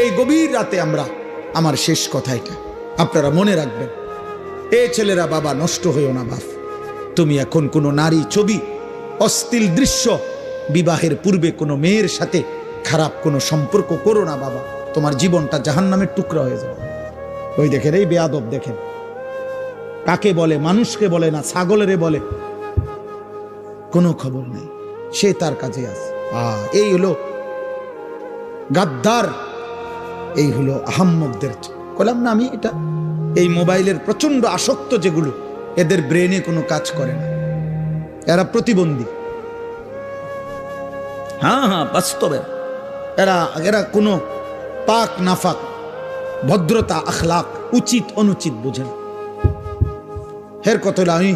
এই গভীর রাতে আমার শেষ কথা এটা, আপনারা মনে রাখবেন। এ ছেলেরা, বাবা নষ্ট হইও না বাপ। তুমি এখন কোনো নারী ছবি, অশ্লীল দৃশ্য, বিবাহের পূর্বে কোনো মেয়ের সাথে খারাপ কোনো সম্পর্ক করো না বাবা, তোমার জীবনটা জাহান্নামের টুকরা হয়ে যাবে। ওই দেখেন, এই বেয়াদব দেখেন, কাকে বলে, মানুষকে বলে না, ছাগলেরে বলে, কোনো খবর নেই, সে তার কাজে আছে। এই হলো গাদ্দার, এই হলো আহাম্মকদের। বললাম না আমি, এটা এই মোবাইলের প্রচন্ড আসক্ত যেগুলো, এদের ব্রেনে কোনো কাজ করে না, এরা প্রতিবন্ধী। হ্যাঁ, বাস্তবে এরা কোনো পাক নাফাক, ভদ্রতা, আখলাক, উচিত অনুচিত বোঝে না। হের কথা হলো, আমি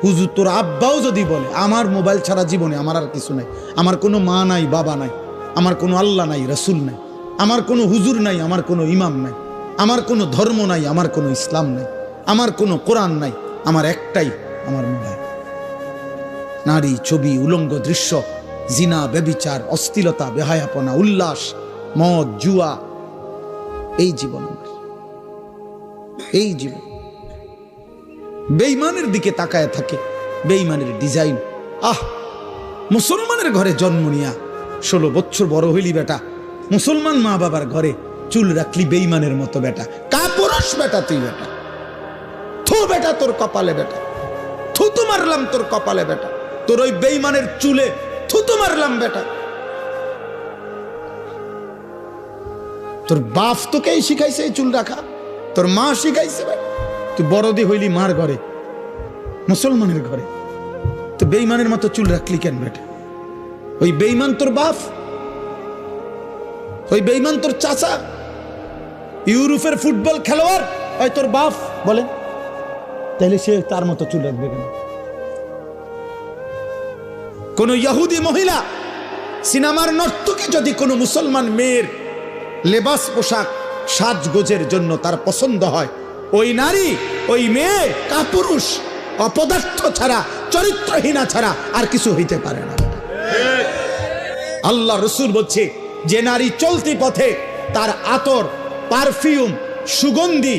হুজুর তোর আব্বাও যদি বলে আমার মোবাইল ছাড়া জীবনে আমার আর কিছু নাই, আমার কোনো মা নাই, বাবা নাই, আমার কোনো আল্লাহ নাই, রসুল নাই, আমার কোনো হুজুর নাই, আমার কোনো ইমাম নাই, আমার কোনো ধর্ম নাই, আমার কোনো ইসলাম নাই, আমার কোনো কোরআন নাই, আমার একটাই আমার মোবাইল। নারী ছবি, উলঙ্গ দৃশ্য, জিনা, ব্যভিচার, অশ্লীলতা, বেহায়াপনা, উল্লাস, মদ, জুয়া, এই জীবন আমার, এই জীবন। বেঈমানের দিকে তাকায় থাকে, বেঈমানের ডিজাইন। মুসলমানের ঘরে জন্ম নিয়া 16 বছর বড় হইলি বেটা, মুসলমান মা বাবার ঘরে চুল রাখলি বেঈমানের মতো বেটা, কাপুরুষ বেটা তুই বেটা। থু বেটা তোর কপালে বেটা, থুতু মারলাম তোর কপালে বেটা, তোর ওই বেঈমানের চুলে থুতু মারলাম বেটা। তোর বাপ তোকেই শিখাইছে এই চুল রাখা, তোর মা শিখাইছে বেটা। তুই বড়দি হইলি মার ঘরে, মুসলমানের ঘরে, তো বেঈমানের মতো চুল রাখলি কেন বেটা? ওই বেঈমান তোর বাপ, ওই বেঈমান তোর চাচা, ইউরোপের ফুটবল খেলোয়াড় ওই তোর বাপ বলেন, তাহলে সে তার মতো চুল রাখবে কেন? কোন ইহুদি মহিলা, সিনেমার নর্তকী যদি কোনো মুসলমান মেয়ের লেবাস, পোশাক, সাজগোজের জন্য তার পছন্দ হয়, ওই নারী, ওই মেয়ে কাপুরুষ, অপদার্থ ছাড়া, চরিত্রহীনা ছাড়া আর কিছু হইতে পারে না। আল্লাহ রসুল বলছে, যে নারী চলতি পথে তার আতর, পারফিউম, সুগন্ধি,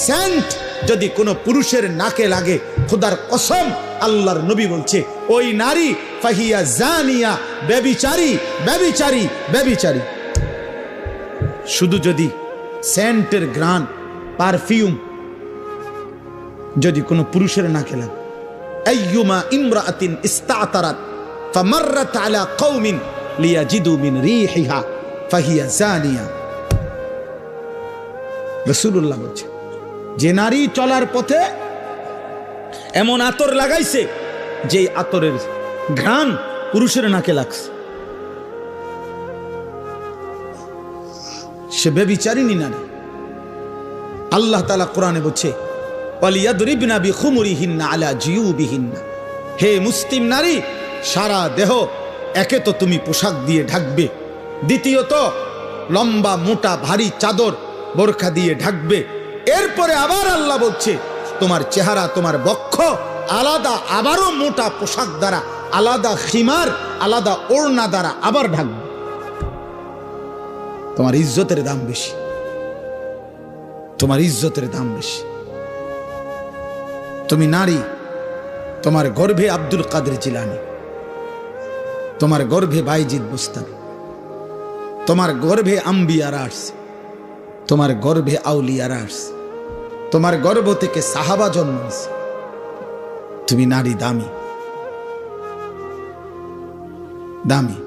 সেন্ট যদি কোনো পুরুষের নাকে লাগে, খোদার কসম আল্লাহর নবী বলছে ওই নারী ফাহিয়া জানিয়া, ব্যভিচারী, ব্যভিচারী, ব্যভিচারী। শুধু যদি সেন্টের গ্রান, পারফিউম যদি কোনো পুরুষের নাকে লাগে, আইয়ুমা ইমরাআতিন ইস্তাতারাত ফামাররাত আলা কওমিন লিয়াজিদু মিন রিহিহা ফাহিয়া জানিয়া। রাসূলুল্লাহ বলছে, যে নারী চলার পথে এমন আতর লাগাইছে যে আতরের ঘ্রাণ পুরুষের নাকে লাগছে, সে ব্যভিচারিণী নারী। আল্লাহ তাআলা কোরআনে বলছে, ওয়ালিয়াদরিবনা বিখুমুরিহিন্না আলা জিয়ুবিহিন্না। হে মুসলিম নারী, সারা দেহ একে তো তুমি পোশাক দিয়ে ঢাকবে, দ্বিতীয়ত লম্বা মোটা ভারী চাদর, বোরখা দিয়ে ঢাকবে। এরপরে আবার আল্লাহ বলছে তোমার চেহারা, তোমার বক্ষ আলাদা, আবারও মোটা পোশাক দ্বারা, আলাদা খিমার, আলাদা ওড়না দ্বারা আবার ঢাকবে। তোমার ইজ্জতের দাম বেশি, তোমার ইজ্জতের দাম বেশি। তুমি নারী, তোমার গর্ভে আব্দুল কাদের জিলানী, তোমার গর্ভে বাইজিদ বুস্তামি, তোমার গর্ভে আম্বিয়ারা আসছে, তোমার গর্ভে আউলিয়ারা আসছে, তোমার গর্ভ থেকে সাহাবা জন্ম হয়েছে। তুমি নারী দামি, দামি।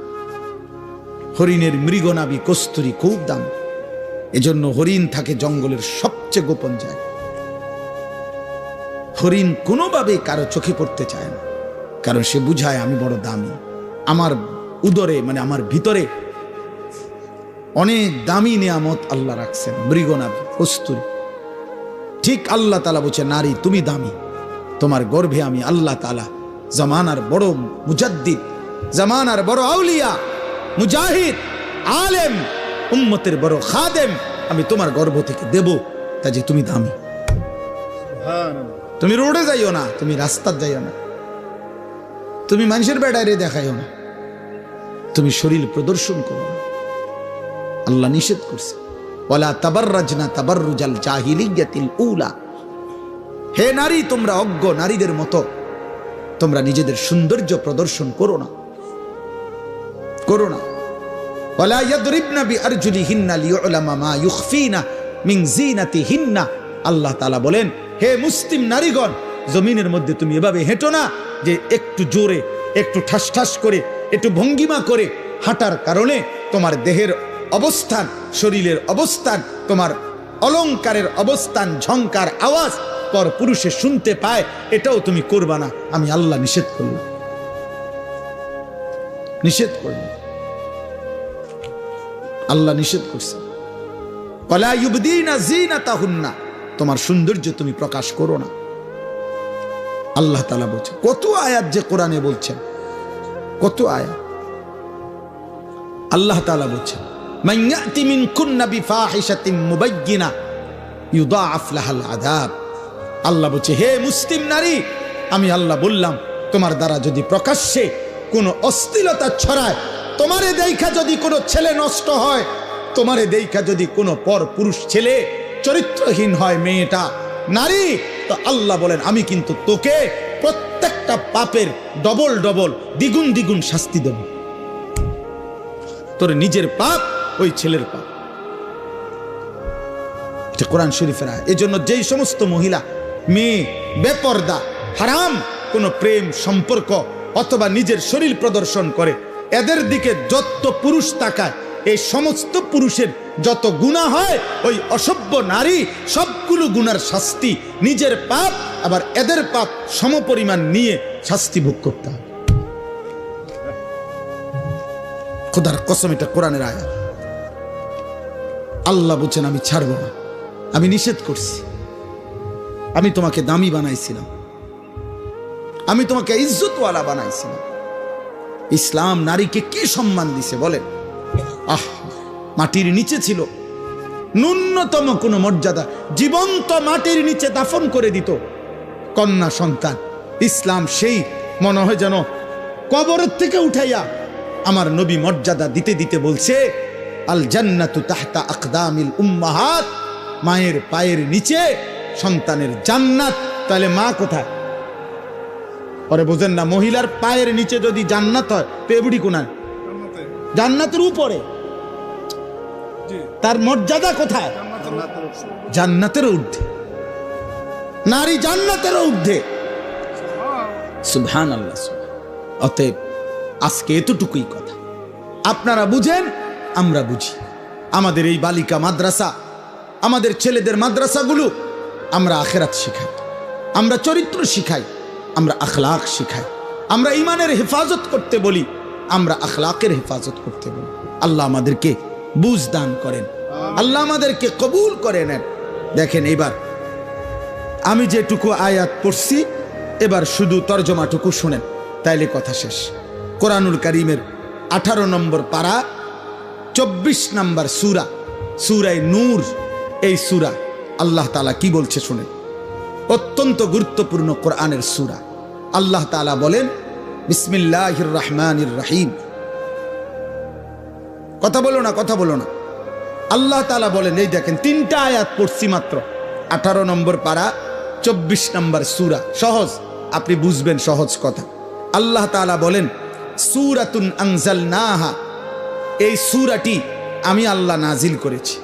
হরিণের মৃগনাভি কস্তুরী খুব দামি, এজন্য হরিণ থাকে জঙ্গলের সবচেয়ে গোপন জায়গা। হরিণ কোনোভাবে কারো চোখে পড়তে চায় না, কারণ সে বুঝায় আমি বড় দামি, আমার উদরে মানে আমার ভিতরে অনেক দামি নিয়ামত আল্লাহ রাখছেন, মৃগনাভি, কস্তুরী। ঠিক আল্লাহ তাআলা বলছে, নারী তুমি দামি, তোমার গর্ভে আমি আল্লাহ তাআলা জামানার বড় মুজাদ্দিদ, জামানার বড় আউলিয়া, মুজাহিদ, আলেম, উম্মতের বড় খাদেম আমি তোমার গর্ভ থেকে দেব, তা যে তুমি দামি। তুমি রোডে যাইও না, তুমি রাস্তার যাইও না, তুমি মানুষের বেড়ায় দেখাইও না, তুমি শরীর প্রদর্শন করো না, আল্লাহ নিষেধ করছে। ওয়ালা তাবাররাজনা তাবাররুজাল জাহিলিয়াতিল উলা। হে নারী, তোমরা অজ্ঞ নারীদের মতো তোমরা নিজেদের সৌন্দর্য প্রদর্শন করো না, করো না। ওয়ালা ইয়াদরিবনা বিআরজুলিহিন্না লিউলামা মা ইউখফিনা মিন যিনাতিহিন্না। আল্লাহ তাআলা বলেন, হে মুসলিম নারীগণ, জমিনের মধ্যে তুমি এভাবে হেঁটো না যে একটু জোরে, একটু ঠাস ঠাস করে, একটু ভঙ্গিমা করে হাঁটার কারণে তোমার দেহের অবস্থান, শরীরের অবস্থান, তোমার অলংকারের অবস্থান, ঝংকার আওয়াজ পর পুরুষে শুনতে পায়, এটাও তুমি করবা না। আমি আল্লাহ নিষেধ করলাম, নিষেধ করলাম, আল্লাহ নিষেধ করছে। ওয়ালা ইউবদিনা যিনাতাহুন্না, তোমার সৌন্দর্য তুমি প্রকাশ করো না। আল্লাহ তাআলা বলছেন, কত আয়াত যে কোরআনে বলছেন, কত আয়াত। আল্লাহ তাআলা বলছেন, মান ইয়াতি মিনকুন্না বিফাহিশাতিন মুবায়্যিনা ইউদাআফ লাহাল আযাব। আল্লাহ বলছে, হে মুসলিম নারী, আমি আল্লাহ বললাম, তোমার দ্বারা যদি প্রকাশ্যে কোনো অশ্লীলতা ছড়ায়, তোমারে দেখা যদি কোনো ছেলে নষ্ট হয়, তোমারে দেখা যদি কোনো পর পুরুষ ছেলে চরিত্রহীন হয়, মেয়েটা নারী, তো আল্লাহ বলেন আমি কিন্তু তোকে প্রত্যেকটা পাপের ডবল ডবল, দ্বিগুণ দ্বিগুণ শাস্তি দেব। তোর নিজের পাপ, ওই ছেলের পাপ। এটা কোরআন শরীফের আয়াত। এজন্য যেই সমস্ত মহিলা, মেয়ে বেপর্দা, হারাম কোন প্রেম সম্পর্ক অথবা নিজের শরীর প্রদর্শন করে, এদের দিকে যত পুরুষ তাকায়, এই সমস্ত পুরুষের যত গুনাহ হয়, ওই অসভ্য নারী সবগুলো গুনার শাস্তি, নিজের পাপ আবার এদের পাপ সমপরিমাণ নিয়ে শাস্তি ভোগ করতে হবে। খোদার কসম, এটা কোরআনের আয়াত। আল্লাহ বলছেন আমি ছাড়ব না, আমি নিষেধ করছি। আমি তোমাকে দামি বানাইছিলাম, আমি তোমাকে ইজ্জতওয়ালা বানাইছিলাম। ইসলাম নারীকে কি সম্মান দিছে বলেন? মাটির নিচে ছিল, ন্যূনতম কোনো মর্যাদা, জীবন্ত মাটির নিচে দাফন করে দিত কন্যা সন্তান। ইসলাম সেই মনে হয় যেন কবরের থেকে উঠাইয়া আমার নবী মর্যাদা দিতে দিতে বলছে, আল জান্নাতু তাহতা আকদামিল উম্মাহাত, মায়ের পায়ের নিচে সন্তানের জান্নাত। তাহলে মা কোথায়? পরে বোঝেন না, মহিলার পায়ের নিচে যদি জান্নাত হয় তো এবুড়ি কোনায়? জান্নাতের উপরে। তার মর্যাদা কোথায়? জান্নাতের ঊর্ধ্বে। নারী জান্নাতের ঊর্ধ্বে। সুবহানাল্লাহ। অতএব আজকে এতটুকুই কথা, আপনারা বুঝেন, আমরা বুঝি। আমাদের এই বালিকা মাদ্রাসা, আমাদের ছেলেদের মাদ্রাসাগুলো, আমরা আখিরাত শিখাই, আমরা চরিত্র শিখাই, আমরা আখলাক শিখাই, আমরা ইমানের হেফাজত করতে বলি, আমরা আখলাকের হেফাজত করতে বলি। আল্লাহ আমাদেরকে বুঝ দান করেন, আল্লাহ আমাদেরকে কবুল করে নেন। দেখেন, এবার আমি যেটুকু আয়াত পড়ছি, এবার শুধু তর্জমাটুকু শুনেন, তাইলে কথা শেষ। কোরআনুল কারীমের 18 নম্বর পারা, 24 নম্বর সূরা, সূরা নূর। এই সূরা আল্লাহ তাআলা কি বলছে শুনেন, অত্যন্ত গুরুত্বপূর্ণ কোরআনের সূরা। আল্লাহ তাআলা বলেন, বিসমিল্লাহির রহমানির রহিম। কথা বলো না, কথা বলো না। আল্লাহ তাআলা বলেন, এই দেখেন 3টা আয়াত পড়ছি মাত্র, 18 নম্বর পারা, 24 নম্বর সূরা। সহজ, আপনি বুঝবেন সহজ কথা। আল্লাহ তাআলা বলেন, সূরাতুন আনজালনাহা, এই সূরাটি আমি আল্লাহ নাজিল করেছি।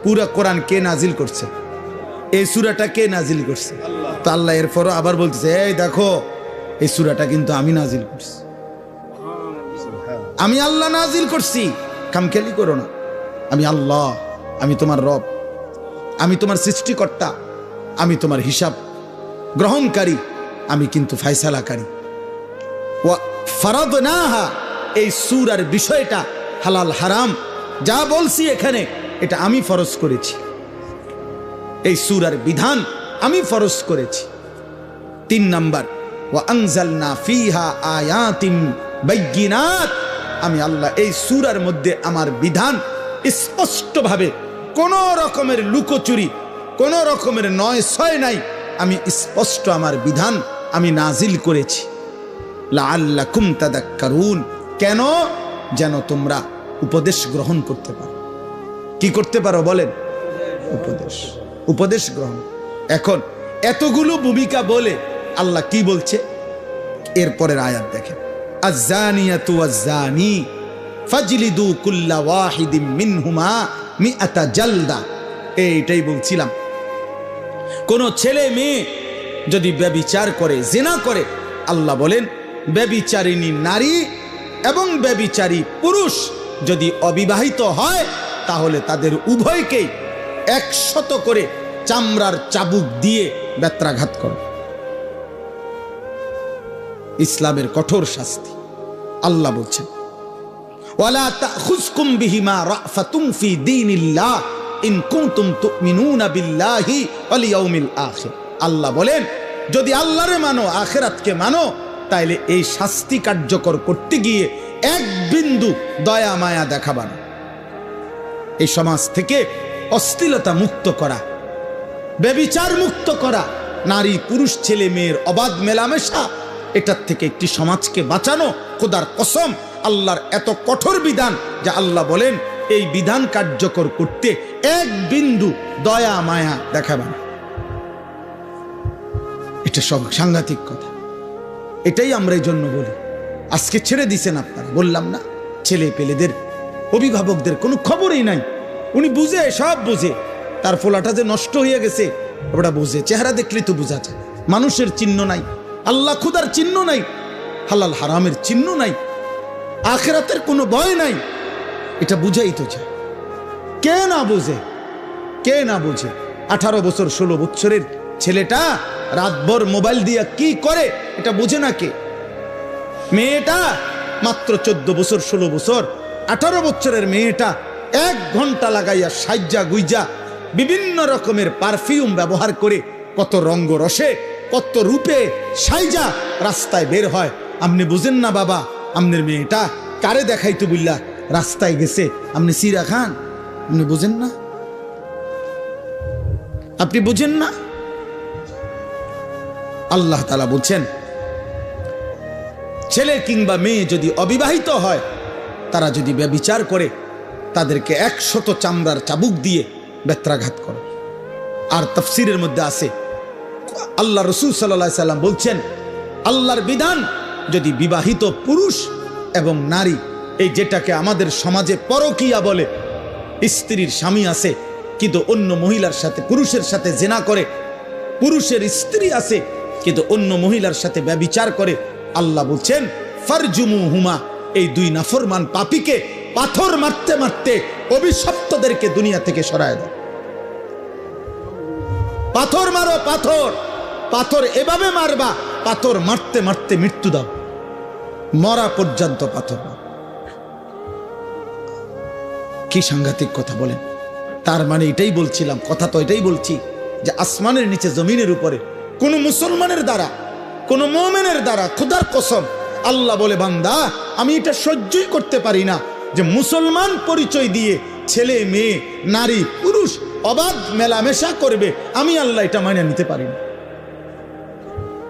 পুরা কোরআন কে নাজিল করছে? এই সূরাটা কে নাজিল করছে? তো আল্লাহ এরপরও আবার বলতেছে, এই দেখো, এই সূরাটা কিন্তু আমি নাজিল করছি, আমি আল্লাহ নাজিল করছি, খামখেয়ালি করো না। আমি আল্লাহ, আমি তোমার রব, আমি তোমার সৃষ্টিকর্তা, আমি তোমার হিসাব গ্রহণকারী, আমি কিন্তু ফায়সালাকারী। ওয়া ফারাদনাহা, এই সূরার বিষয়টা হালাল হারাম যা বলছি এখানে, এটা আমি ফরজ করেছি। এই সূরার বিধান আমি ফরজ করেছি। 3 নাম্বার, ওয়া আনজালনা ফিহা আয়াতিন বাইয়িনাত, আমি আল্লাহ এই সূরার মধ্যে আমার বিধান স্পষ্টভাবে, কোন রকমের লুকোচুরি, কোন রকমের নয় ছয় নাই, আমি স্পষ্ট আমার বিধান আমি নাজিল করেছি। লাআল্লাকুম তাদাক্কারুন, কেন? যেন তোমরা উপদেশ গ্রহণ করতে পারো। কি করতে পারো বলেন? উপদেশ, উপদেশ গ্রহণ। এখন এতগুলো ভূমিকা বলে আল্লাহ কি বলছে এরপরের আয়াত দেখেন, আয-যানিয়াতু ওয়াজ-যানি ফাজলিদু কুল্লা ওয়াহিদিম মিনহুমা মিআতা জালদা। এইটাই বলছিলাম, কোন ছেলে মেয়ে যদি ব্যভিচার করে, জিনা করে, আল্লাহ বলেন ব্যভিচারিণী নারী এবং ব্যভিচারী পুরুষ যদি অবিবাহিত হয় তাহলে তাদের উভয়কেই 100 করে চামড়ার চাবুক দিয়ে বেত্রাঘাত করো। ইসলামের কঠোর শাস্তি। আল্লাহ বলছেন ওয়ালা তাখুযকুম বিহিমা রাফাতুম ফি দীনিল্লাহ ইন কুনতুম তুমিনুনা বিল্লাহি ওয়াল ইয়াউমিল আখির। আল্লাহ বলেন যদি আল্লাহরে মানো, আখিরাতকে মানো, তাইলে এই শাস্তি কার্যকর করতে গিয়ে এক বিন্দু দয়া মায়া দেখাবা না। এই সমাজ থেকে অশ্লীলতা মুক্ত করা, ব্যভিচার মুক্ত করা, নারী পুরুষ ছেলে মেয়ের অবাধ মেলামেশা, এটার থেকে একটি সমাজকে বাঁচানো। খোদার কসম, আল্লাহর এত কঠোর বিধান যা আল্লাহ বলেন এই বিধান কার্যকর করতে এক বিন্দু দয়া মায়া দেখাবা না। এটা সব সাংঘাতিক কথা। এটাই আমরা এই জন্য বলি আজকে ছেড়ে দিছেন আপনারা। বললাম না, ছেলে পেলেদের অভিভাবকদের কোনো খবরই নাই। উনি বুঝে, সব বুঝে, তার ফোলাটা যে নষ্ট হয়ে গেছে ওটা বুঝে। চেহারা দেখলে তো বোঝা যায়। মানুষের চিহ্ন নাই, আল্লাহ খুদার চিহ্ন নাই, হালাল হারামের চিহ্ন নাই, আখিরাতের কোনো ভয় নাই। এটা বুঝাই তো চায়। কে না বুঝে, কে না বুঝে? 18 বছর 16 বছরের ছেলেটা রাতভর মোবাইল দিয়া কি করে এটা বুঝে না কে? মেয়েটা মাত্র 14 বছর 16 বছর, 18 বছরের মেয়েটা 1 ঘন্টা লাগাইয়া সাজ্জা গুইজা বিভিন্ন রকমের পারফিউম ব্যবহার করে কত রঙ্গ রসে কত রূপে সাইজা রাস্তায় বের হয়। আপনি বুঝেন না বাবা, আপনার মেয়েটা কারে দেখাইতো বুঝলা রাস্তায় গেছে, আপনি সিরা খান, আপনি বুঝেন না? আপনি বুঝেন না? আল্লাহ তাআলা বলছেন ছেলে কিংবা মেয়ে যদি অবিবাহিত হয়, তারা যদি ব্যভিচার করে, তাদেরকে 100 চামড়ার চাবুক দিয়ে বেত্রাঘাত করে। আর তাফসীরের মধ্যে আছে আল্লাহ রাসূল সাল্লাল্লাহু আলাইহি সাল্লাম বলছেন আল্লাহর বিধান যদি বিবাহিত পুরুষ এবং নারী, এই যেটাকে আমাদের সমাজে পরকীয়া বলে, স্ত্রীর স্বামী আছে কিন্তু অন্য মহিলার সাথে, পুরুষের সাথে জিনা করে, পুরুষের স্ত্রী আছে কিন্তু অন্য মহিলার সাথে ব্যভিচার করে, আল্লাহ বলছেন ফারজুমুহুমা, এই 2 নাফরমান পাপীকে পাথর মারতে মারতে অভিশপ্তদেরকে দুনিয়া থেকে সরায় দাও। পাথর মারো, পাথর, পাথর এভাবে মারবা, পাথর মারতে মারতে মৃত্যু দাও, মরা পর্যন্ত পাথর। কি সাংঘাতিক কথা বলেন! তার মানে এটাই বলছিলাম, কথা তো এটাই বলছি যে আসমানের নিচে জমিনের উপরে কোন মুসলমানের দ্বারা, কোন মুমিনের দ্বারা, খোদার কসম আল্লাহ বলে বান্দা আমি এটা সহ্যই করতে পারি না যে মুসলমান পরিচয় দিয়ে ছেলে মেয়ে নারী পুরুষ অবাধ মেলামেশা করবে। আমি আল্লাহ এটা মাইনে নিতে পারি না।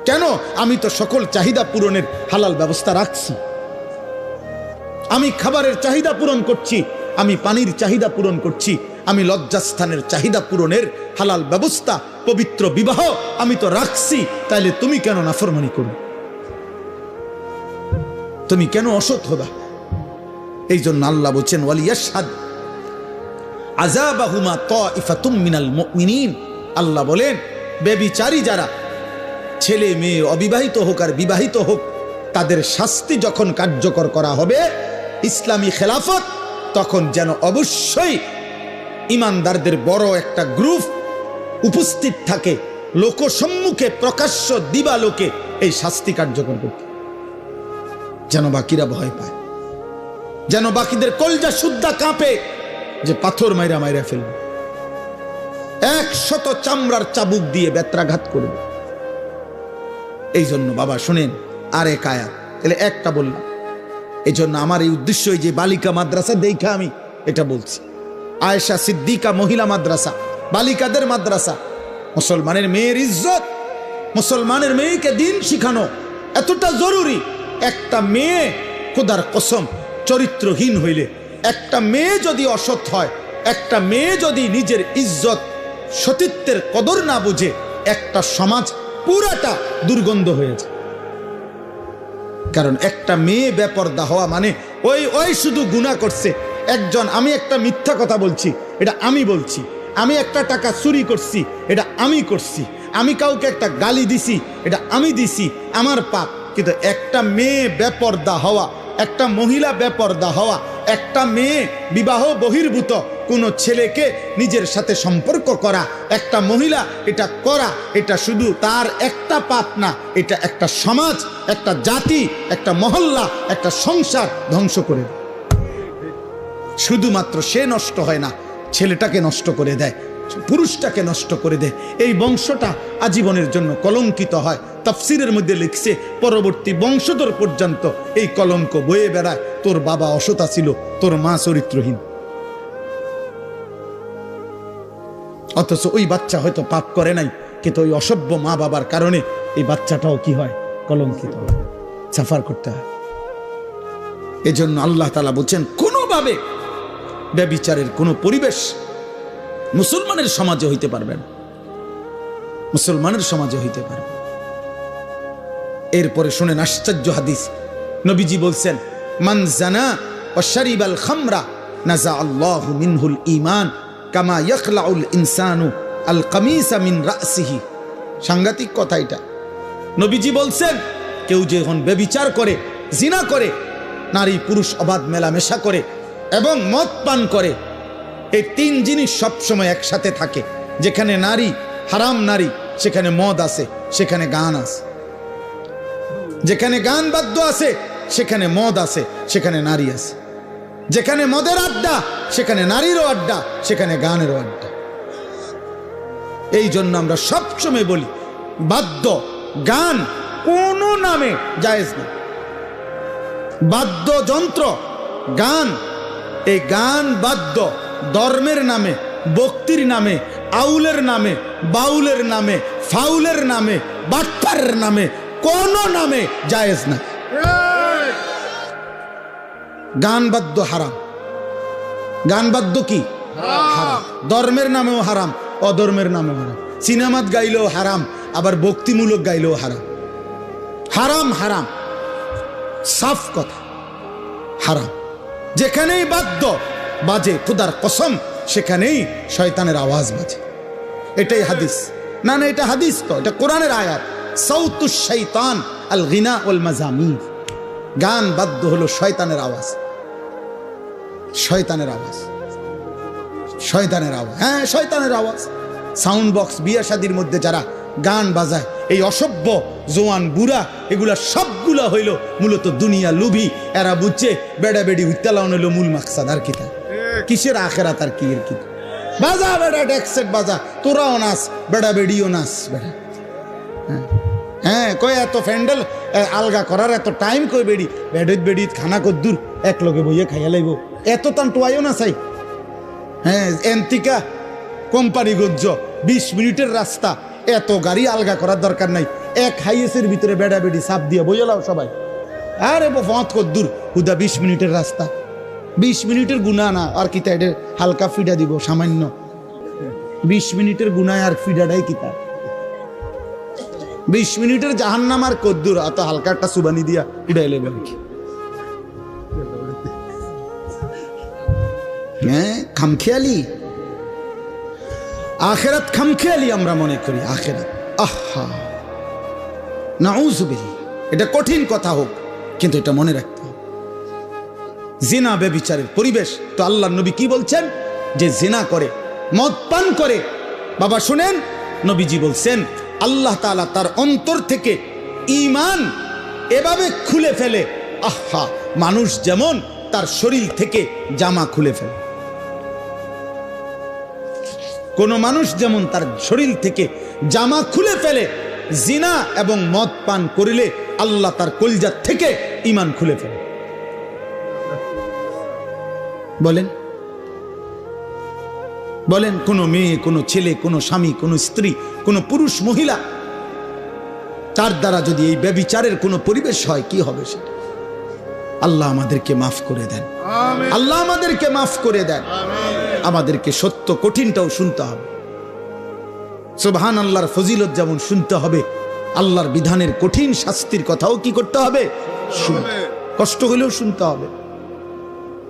কেন? আমি তো সকল চাহিদা পূরণের হালাল ব্যবস্থা রাখছি। আমি খাবারের চাহিদা পূরণ করছি, আমি পানির চাহিদা পূরণ করছি, আমি লজ্জাস্থানের চাহিদা পূরণের হালাল ব্যবস্থা, পবিত্র বিবাহ আমি তো রাখছি। তাইলে তুমি কেন নাফরমানি করো? তুমি কেন অসৎ হবা? এই জন্য আল্লাহ বলছেন ওয়ালিয়াশহাদ আযাবাহুমা তাইফাতুম মিনাল মুমিনিন। আল্লাহ বলেন ব্যভিচারী যারা, ছেলে মেয়ে অবিবাহিত হোক আর বিবাহিত হোক, তাদের শাস্তি যখন কার্যকর করা হবে ইসলামী খেলাফত, তখন যেন অবশ্যই ইমানদারদের বড় একটা গ্রুপ উপস্থিত থাকে লোকসম্মুখে, প্রকাশ্য দিবালোকে এই শাস্তি কার্যকর করতে, যেন বাকিরা ভয় পায়, যেন বাকিদের কলজা সুদ্ধা কাঁপে যে পাথর মাইরা মাইরা ফেলবে, 100 চামড়ার চাবুক দিয়ে বেত্রাঘাত করবে। এই জন্য বাবা শুনেন, আর এক আয়াত, তাহলে একটা বললাম। এই জন্য আমার এই উদ্দেশ্য, যে বালিকা মাদ্রাসা দেখা আমি এটা বলছি। আয়েশা সিদ্দিকা মহিলা মাদ্রাসা, বালিকাদের মাদ্রাসা, মুসলমানের মেয়ের ইজ্জত, মুসলমানের মেয়েকে দিন শিখানো এতটা জরুরি। একটা মেয়ে খোদার কসম চরিত্রহীন হইলে, একটা মেয়ে যদি অসৎ হয়, একটা মেয়ে যদি নিজের ইজ্জত সতীত্বের কদর না বুঝে, একটা সমাজ পুরাটা দুর্গন্ধ হয়েছে। কারণ একটা মেয়ে বেপরদা হওয়া মানে ওই ওই শুধু গুনাহ করছে একজন, আমি একটা মিথ্যা কথা বলছি, এটা আমি বলছি, আমি একটা টাকা চুরি করছি, এটা আমি করছি, আমি কাউকে একটা গালি দিছি, এটা আমি দিছি, আমার পাপ। কিন্তু একটা মেয়ে বেপরদা হওয়া, একটা মহিলা বেপরদা হওয়া, একটা মেয়ে বিবাহ বহির্ভূত কোনো ছেলেকে নিজের সাথে সম্পর্ক করা, একটা মহিলা এটা করা, এটা শুধু তার একটা পাপ না, এটা একটা সমাজ, একটা জাতি, একটা মহল্লা, একটা সংসার ধ্বংস করে দেয়। শুধুমাত্র সে নষ্ট হয় না, ছেলেটাকে নষ্ট করে দেয়, পুরুষটাকে নষ্ট করে দেয়। এই বংশটা আজীবনের জন্য কলঙ্কিত হয়। তাফসিরের মধ্যে লিখছে পরবর্তী বংশধর পর্যন্ত এই কলঙ্ক বয়ে বেড়ায়, তোর বাবা অসতা ছিল, তোর মা চরিত্রহীন। অথচ ওই বাচ্চা হয়তো পাপ করে নাই, কিন্তু ওই অসভ্য মা বাবার কারণে এই বাচ্চাটাও কি হয়, কলঙ্কিত হয়, সাফার করতে হয়। এজন্য আল্লাহ তাআলা বলছেন কোনোভাবে ব্যভিচারের কোনো পরিবেশ মুসলমানের সমাজে হইতে পারবে না, মুসলমানের সমাজে হইতে পারবে। এরপরে শুনেন আশ্চর্য হাদিস, নবীজি বলছেন মান জানা ওয়া শারিবাল খামরা নাজা আল্লাহু মিনহুল ঈমান কামা ইয়াখলাউল ইনসানু আল কামিসা মিন রাসিহি। সাংঘাতিক কথা এটা। নবীজি বলছেন কেউ যখন ব্যভিচার করে, জিনা করে, নারী পুরুষ অবাধ মেলামেশা করে এবং মদ পান করে, এই তিন জিনিস সবসময় একসাথে থাকে। যেখানে নারী, হারাম নারী, সেখানে মদ আছে, সেখানে গান আছে। যেখানে গান বাদ্য আছে, সেখানে মদ আছে, সেখানে নারী আছে। যেখানে মদের আড্ডা, সেখানে নারীরও আড্ডা, সেখানে গানেরও আড্ডা। এই জন্য আমরা সবসময় বলি বাদ্য গান কোন নামে জায়েজ না। বাদ্যযন্ত্র গান, এই গান বাদ্য ধর্মের নামে, ভক্তির নামে, আউলের নামে, বাউলের নামে, ফাউলের নামে, বাটপারের নামে, কোন নামে জায়েজ না। গান বাদ্য হারাম। গান বাদ্য কি হারাম, ধর্মের নামেও হারাম, অধর্মের নামেও হারাম। সিনেমাত গাইলেও হারাম, আবার ভক্তিমূলক গাইলেও হারাম। হারাম হারাম, সাফ কথা, হারাম। যেখানেই বাদ্য বাজে, খোদার কসম সেখানেই শয়তানের আওয়াজ বাজে। এটাই হাদিস। না না, এটা হাদিস তো, এটা কোরআনের আয়াত। সাউতুশ শাইতান আল গিনা ওয়াল মাজামির। গান বাদ্য হলো শয়তানের আওয়াজ, শয়তানের আওয়াজ, শয়তানের আওয়াজ। হ্যাঁ, শয়তানের আওয়াজ। সাউন্ড বক্স, বিয়ে শাদির মধ্যে যারা গান বাজায়, এই অসভ্য জোয়ান বুড়া, এগুলা সবগুলা হইল মূলত দুনিয়া লুভি। এরা বুঝছে বেড়া বেড়ি হুইতালাউন হইল মূল মাকসাদ। আর কিতা কিসের আখেরাত, আর কি এর কি? বাজা বেড়া, ডেকসেট বাজা, তোরাও নাচ, বেড়া বেড়িও নাচ বেড়া। হ্যাঁ, কই এত ফ্যান্ডেল আলগা করার এত টাইম কই? বেড়ি বেড়িত বেড়িত খানা কদ্দুর এক লগে বইয়ে খাইয়া লাইব, এত তান টোয়াইও না চাই। হ্যাঁ, এন্তিকা কোম্পানি গজ্জ 20 মিনিটের রাস্তা, এত গাড়ি আলগা করার দরকার নাই। এক হাইয়েসের ভিতরে বেড়া বেড়ি সাপ দিয়ে বইয়ে লাও সবাই। আরে ফত কদ্দুর, হুদা 20 মিনিটের রাস্তা, 20 মিনিটের গুণা না। আর কিতা এটা হালকা ফিডা দিব সামান্য, 20 মিনিটের গুণায় আর ফিডাটাই কিতা? 20 মিনিটের জাহান্নাম আর কদ্দুর, অত হালকা একটা সুবানি দিয়া উড়াইলে বলে কি? হ্যাঁ, খামখেয়ালি আখেরাত, খামখেয়ালি আমরা মনে করি আখেরাত। আহা, নাউযুবিল্লাহ। এটা কঠিন কথা হোক, কিন্তু এটা মনে রাখতে হবে। জিনা ব্যভিচারের পরিবেশ। তো আল্লাহর নবী কি বলছেন? যে জিনা করে, মদ পান করে, বাবা শুনেন, নবীজি বলছেন আল্লাহ তাআলা তার অন্তর থেকে ঈমান এভাবে খুলে ফেলে, আহা, মানুষ যেমন তার শরীর থেকে জামা খুলে ফেলে। কোন মানুষ যেমন তার শরীর থেকে জামা খুলে ফেলে, জিনা এবং মদ পান করিলে আল্লাহ তার কলিজা থেকে ঈমান খুলে ফেলে। বলেন বলেন, কোন মেয়ে, কোন ছেলে, কোন স্বামী, কোন স্ত্রী, কোন পুরুষ মহিলা, তার দ্বারা যদি এই ব্যভিচারের কোন পরিবেশ হয়, কি হবে সেটা? আল্লাহ আমাদেরকে মাফ করে দেন, আল্লাহ আমাদেরকে মাফ করে দেন। আমাদেরকে সত্য কঠিনটাও শুনতে হবে। সুবহান আল্লাহর ফজিলত যেমন শুনতে হবে, আল্লাহর বিধানের কঠিন শাস্তির কথাও কি করতে হবে? কষ্ট হলেও শুনতে হবে।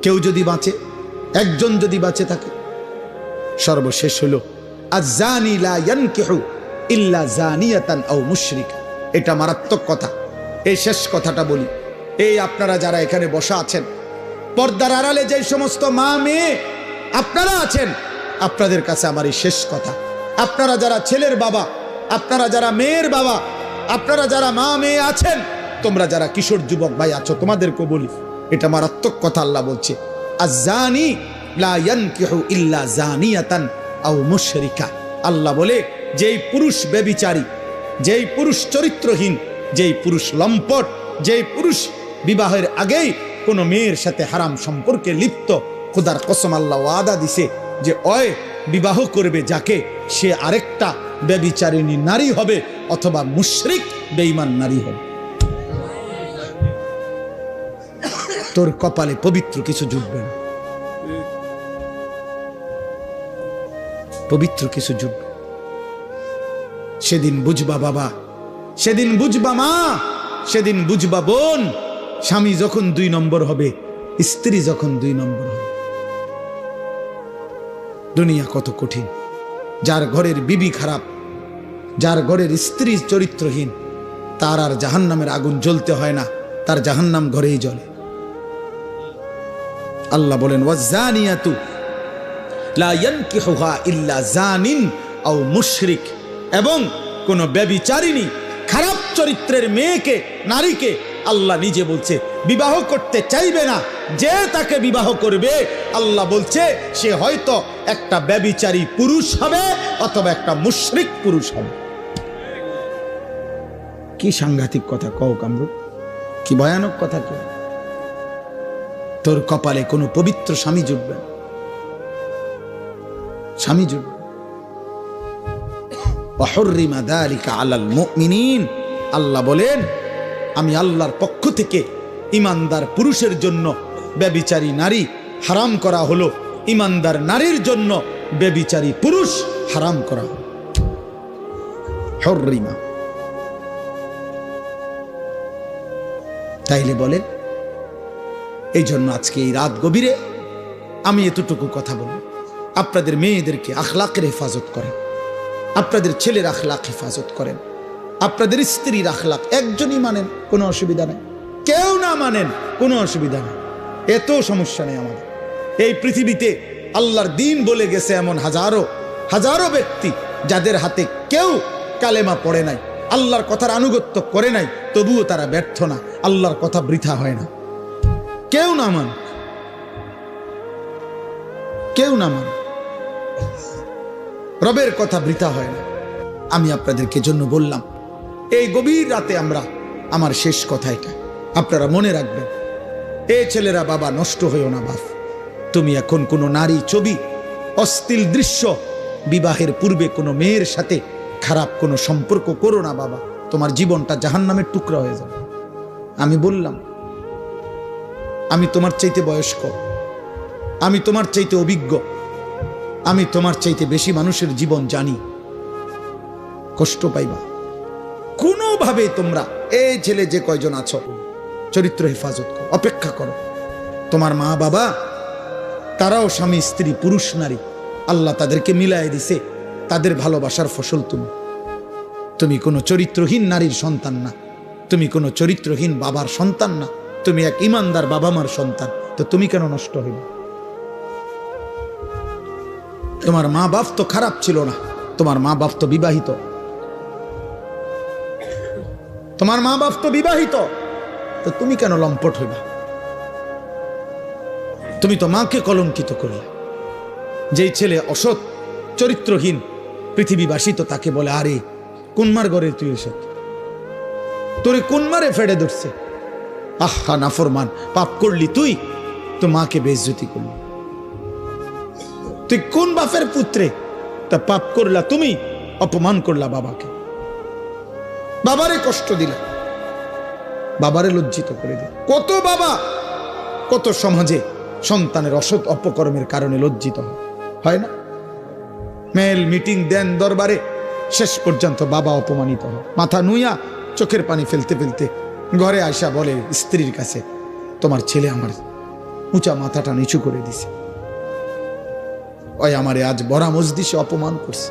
কেউ যদি বাঁচে, একজন যদি বাঁচে থাকে, সর্বশেষ হলো আয-যানি লা ইয়ানকিহু ইল্লা যানিয়াতান আও মুশরিকা। এটা মারাত্মক কথা। এই শেষ কথাটা বলি, এই আপনারা যারা এখানে বসা আছেন, পর্দার আড়ালে যে সমস্ত মা মেয়ে আপনারা আছেন, আপনাদের কাছে আমার এই শেষ কথা, আপনারা যারা ছেলের বাবা, আপনারা যারা মেয়ের বাবা, আপনারা যারা মা মেয়ে আছেন, তোমরা যারা কিশোর যুবক ভাই আছো, তোমাদেরকে বলি, এটা মারাত্মক কথা। আল্লাহ বলছে আয-যানি লা ইয়ানকিহু ইল্লা যানিয়াতান আও মুশরিকা। আল্লাহ বলে যেই পুরুষ ব্যভিচারী, যেই পুরুষ চরিত্রহীন, যেই পুরুষ লম্পট, যেই পুরুষ বিবাহের আগেই কোনো মেয়ের সাথে হারাম সম্পর্কে লিপ্ত, খোদার কসম আল্লাহ ওয়াদা দিছে যে ওই বিবাহ করবে যাকে, সে আরেকটা ব্যভিচারিণী নারী হবে অথবা মুশরিক বেঈমান নারী হবে। তোর কপালে পবিত্র কিছু জুটবে না, পবিত্র কিছু জুটবে। সেদিন বুঝবা বাবা, সেদিন বুঝবা মা, সেদিন বুঝবা বোন, স্বামী যখন 2 নম্বর হবে, স্ত্রী যখন 2 নম্বর হবে। দুনিয়া কত কঠিন। যার ঘরের বিবি খারাপ, যার ঘরের স্ত্রী চরিত্রহীন, তার আর জাহান্নামের আগুন জ্বলতে হয় না, তার জাহান্নাম ঘরেই জ্বলে। আল্লাহ বলেন ওয়াজ-যানিয়াতু লা ইয়ানকিহুহা ইল্লা যানিন আও মুশরিক। এবং কোন ব্যভিচারিণী খারাপ চরিত্রের মেয়েকে, নারীকে আল্লাহ নিজে বলছে বিবাহ করতে চাইবে না। যে তাকে বিবাহ করবে, আল্লাহ বলছে সে হয়তো একটা ব্যভিচারী পুরুষ হবে অথবা একটা মুশরিক পুরুষ হবে। কি সাংঘাতিক কথা কও কামরু, কি ভয়ানক কথা। কি তোর কপালে কোনো পবিত্র স্বামী জুটবে না, স্বামী জুটবে। ওয়াহুররিমা যালিকা আলাল মুমিনিন। আল্লাহ বলেন আমি আল্লাহর পক্ষ থেকে ঈমানদার পুরুষের জন্য ব্যভিচারী নারী হারাম করা হলো, ঈমানদার নারীর জন্য ব্যভিচারী পুরুষ হারাম করা হলো। হুররিমা। তাইলে বলেন, এই জন্য আজকে এই রাত গভীরে আমি এতটুকু কথা বলবো, আপনাদের মেয়েদেরকে আখলাকের হেফাজত করেন, আপনাদের ছেলের আখলাক হেফাজত করেন, আপনাদের স্ত্রীর আখলাক একজনই মানেন, কোনো অসুবিধা নেই। কেউ না মানেন, কোনো অসুবিধা নেই, এত সমস্যা নেই আমাদের। এই পৃথিবীতে আল্লাহর দিন বলে গেছে এমন হাজারো হাজারো ব্যক্তি যাদের হাতে কেউ কালেমা পড়ে নাই, আল্লাহর কথার আনুগত্য করে নাই, তবুও তারা ব্যর্থ না, আল্লাহর কথা বৃথা হয় না। কেউ না মান, কেউ না মান, রবের কথা বৃথা হয় না। আমি আপনাদেরকে জন্য বললাম এই গভীর রাতে আমরা, আমার শেষ কথা এটা, আপনারা মনে রাখবেন, এ ছেলেরা বাবা নষ্ট হইও না বাপ। তুমি এখন কোনো নারী ছবি, অশ্লীল দৃশ্য, বিবাহের পূর্বে কোনো মেয়ের সাথে খারাপ কোনো সম্পর্ক করো না বাবা, তোমার জীবনটা জাহান্নামের টুকরা হয়ে যাবে। আমি বললাম, আমি তোমার চাইতে বয়স্ক, আমি তোমার চাইতে অভিজ্ঞ, আমি তোমার চাইতে বেশি মানুষের জীবন জানি। কষ্ট পাইবা কোনোভাবে। তোমরা এই ছেলে যে কয়জন আছো, চরিত্র হেফাজত করো, অপেক্ষা করো। তোমার মা বাবা তারাও স্বামী স্ত্রী, পুরুষ নারী, আল্লাহ তাদেরকে মিলাই দিছে, তাদের ভালোবাসার ফসল তুমি। তুমি কোনো চরিত্রহীন নারীর সন্তান না, তুমি কোনো চরিত্রহীন বাবার সন্তান না, তুমি এক ইমানদার বাবা মার সন্তান। তো তুমি কেন নষ্ট হইবে? তোমার মা বাপ তো খারাপ ছিল না, তোমার মা বাপ তো বিবাহিত, তোমার মা বাপ তো বিবাহিত, তো তুমি কেন লম্পট হইবা? তুমি তো মাকে কলঙ্কিত করলে। যেই ছেলে অসৎ চরিত্রহীন, পৃথিবীবাসী তো তাকে বলে আরে কোন মার ঘরে তুই এসে, তোরে কোন মারে ফেড়ে ধরছে, আহা নাফরমান, পাপ করলি তুই, তো মাকে বেইজ্জতি করলি। তুই কোন বাপের পুত্রে, তা পাপ করলা তুমি, অপমান করলা বাবাকে, বাবারে কষ্ট দিলা, বাবারে লজ্জিত করে দিল। কত বাবা, কত সমাজে সন্তানের অসৎ অপকর্মের কারণে লজ্জিত হয়। হয় না? মেল মিটিং দেন দরবারে, শেষ পর্যন্ত বাবা অপমানিত হয়, মাথা নুইয়া চোখের পানি ফেলতে ফেলতে ঘরে আয়সা বলে স্ত্রীর কাছে, তোমার ছেলে আমার উঁচা মাথাটা নিচু করে দিছে, ওই আমারে আজ বড়া মজলিসে অপমান করছে।